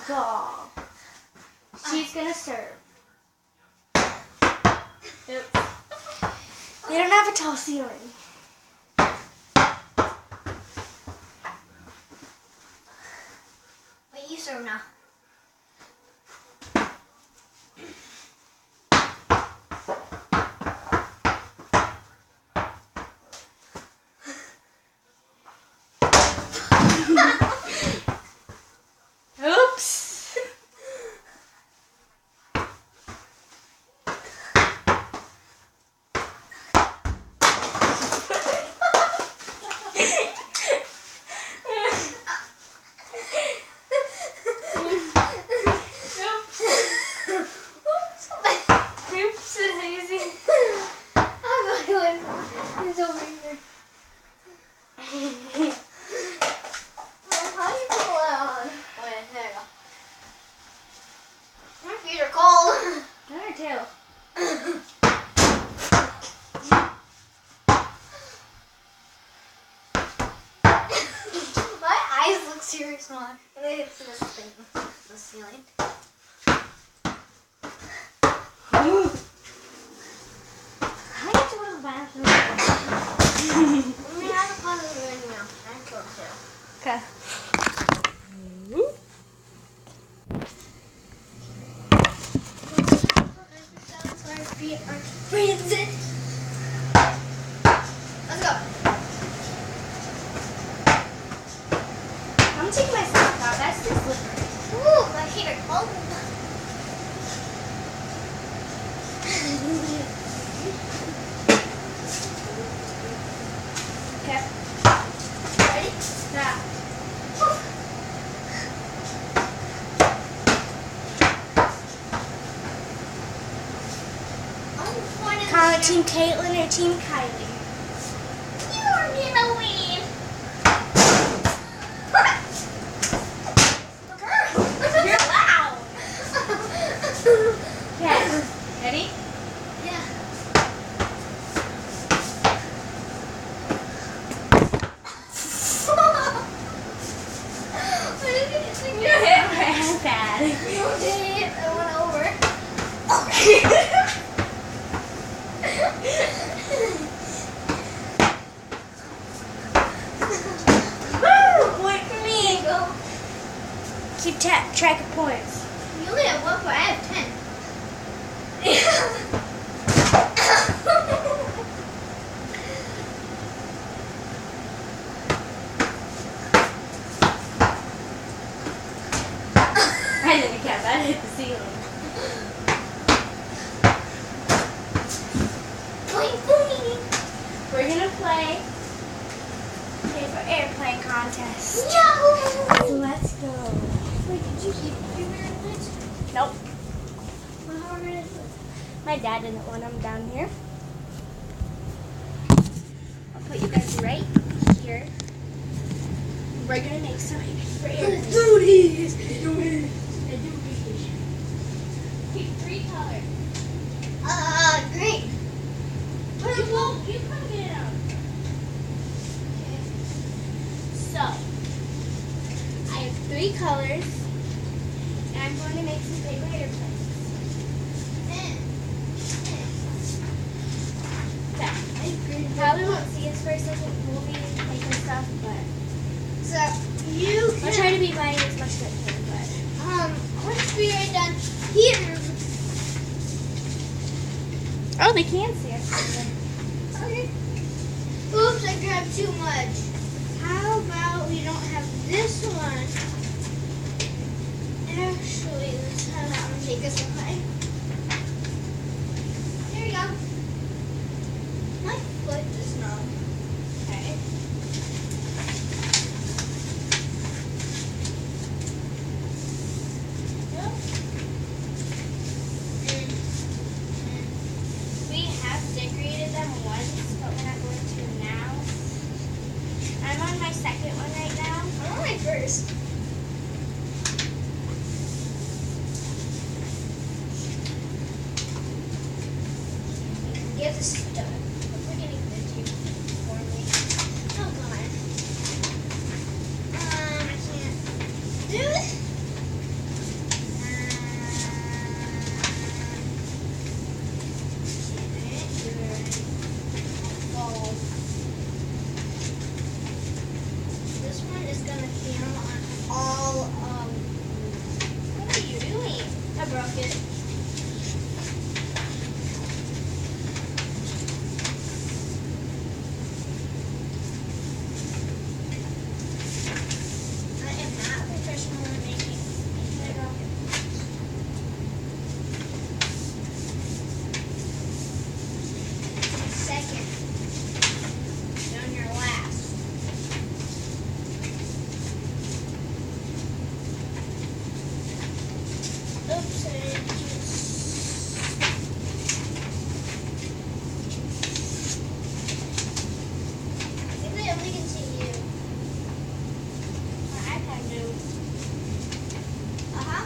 doll. She's gonna serve. Oops. They don't have a tall ceiling. Wait, you serve now. Oops. Oops, Daisy. It's over here. How do you pull it on? Wait, there you go. My feet are cold. Her too. My eyes look seriously small. They hit this thing, the ceiling. I get to go to the bathroom. Let me have a puzzle right now. I'm cold too. Okay. My feet are freezing. Let's go. I'm taking my socks off. That's too slippery. Ooh, my feet are cold. Okay. Ready? Yeah. Call it Team Caitlin or Team Kylie. You're gonna win. You're loud. Okay. Ready? Yeah. You hit my head bad. You did it. I went over. Woo! Point for me. Go. Keep track of points. You only have 1 point. I have 10. I didn't catch that. Hit the ceiling. Boing, boing. We're gonna play paper airplane contest. Yahoo! So let's go. Wait, did you keep your minutes? Nope. Well, how many minutes? My dad didn't want them down here. I'll put you guys right here. We're gonna make some paper airplanes. do this. Pick 3 colors. Green. You come get it out. So, I have 3 colors, and I'm going to make some paper airplanes. Okay. You probably won't see us for a second. We'll be making stuff, but So, you I'll try to be buying as much as I can, but once we are done here. oh, they can see us. Okay. Oops, I grabbed too much. How about we don't have this one? Actually, let's have that one take us away. There you go. My foot is numb. Okay. We have decorated them once, but we're not going to now. I'm on my second one right now. broke it. I am not professional at making Lego. Second. Down your last. Oops, I just... I think they only can see you. My iPad do. Uh-huh.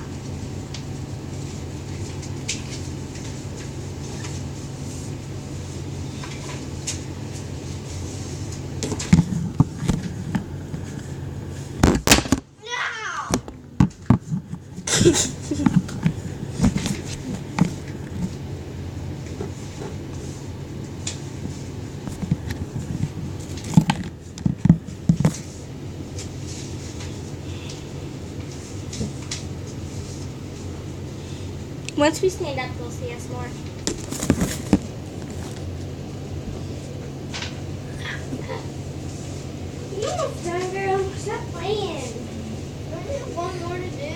Once we stand up, they'll see us more. You almost done, girl. Stop playing. I only have one more to do.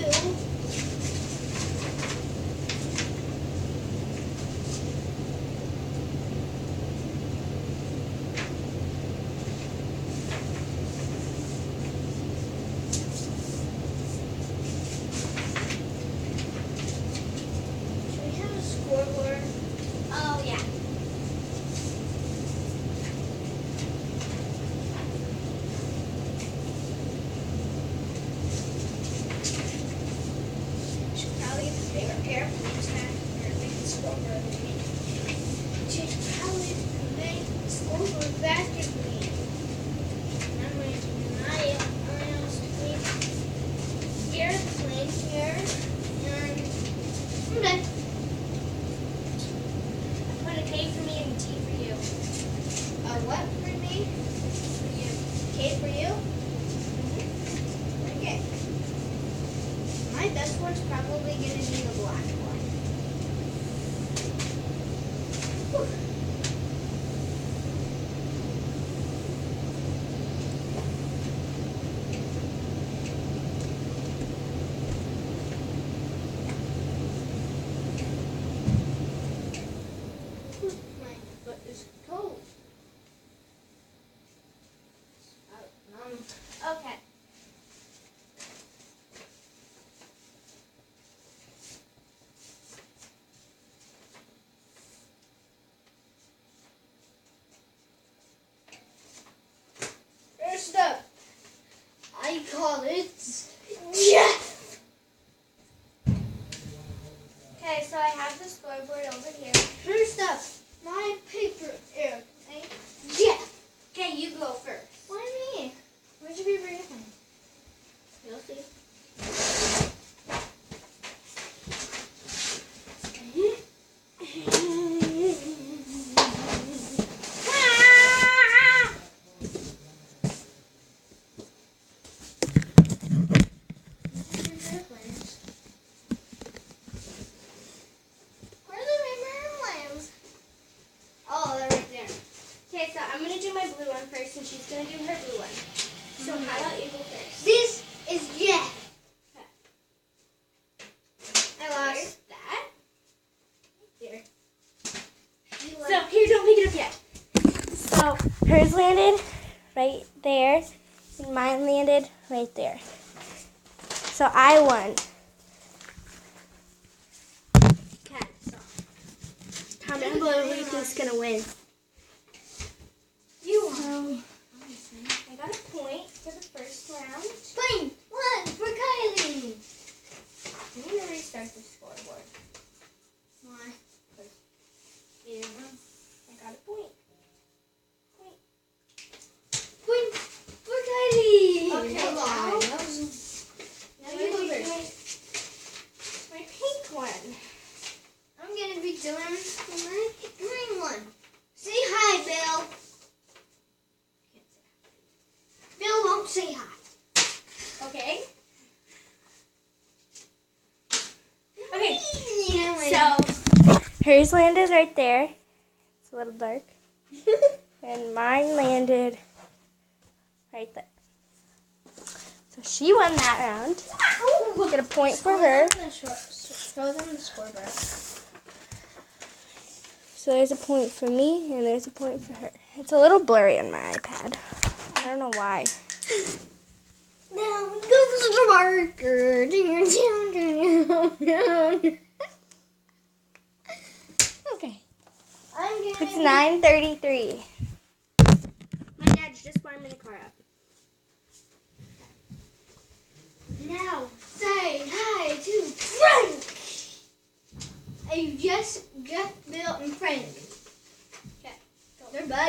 Should we have a scoreboard? Oh, yeah. Should probably get the bigger airplanes back or make the scoreboard. Should probably make the scoreboard faster for me. I'm going to do my else to make airplane here. And I'm done. I'm going to K for me and T for you. What for me? For you. K for you? Okay. My best one's probably going to be the black one. Whew. My foot is cold. Okay. First up, I call it Jeff. Okay, so I have the scoreboard over here. First up, my paper airplane, Jeff. Okay, you go first. Why me? Where's your paper airplane? You'll see. Airplanes. Where are the paper airplanes? Oh, they're right there. Okay, so I'm going to do my blue one first, and she's going to do her blue one. So how about you go first? This is Jeff. I There's lost. that. Here. So here, don't pick it up yet. So hers landed right there, and mine landed right there. So I won. Okay, so comment below who you think's gonna win. You won. So I got a point for the first round. Plane. One for Kylie. I'm gonna restart the scoreboard. Why? Yeah, I got a point. Point. Point for Kylie. Okay, Hold on. now- Now you go do first. my pink one. I'm gonna be doing my green one. Say hi, Bill. Bill won't say hi. Okay, Hers landed right there. It's a little dark. And mine landed right there. So she won that round. Ow! Get a point for her. Show them the scoreboard. So there's a point for me, and there's a point for her. It's a little blurry on my iPad. I don't know why. Now go to the marker. Okay. I'm It's getting 9:33. My dad's just warming the car up. Now say hi to Frank. I just built in Frank.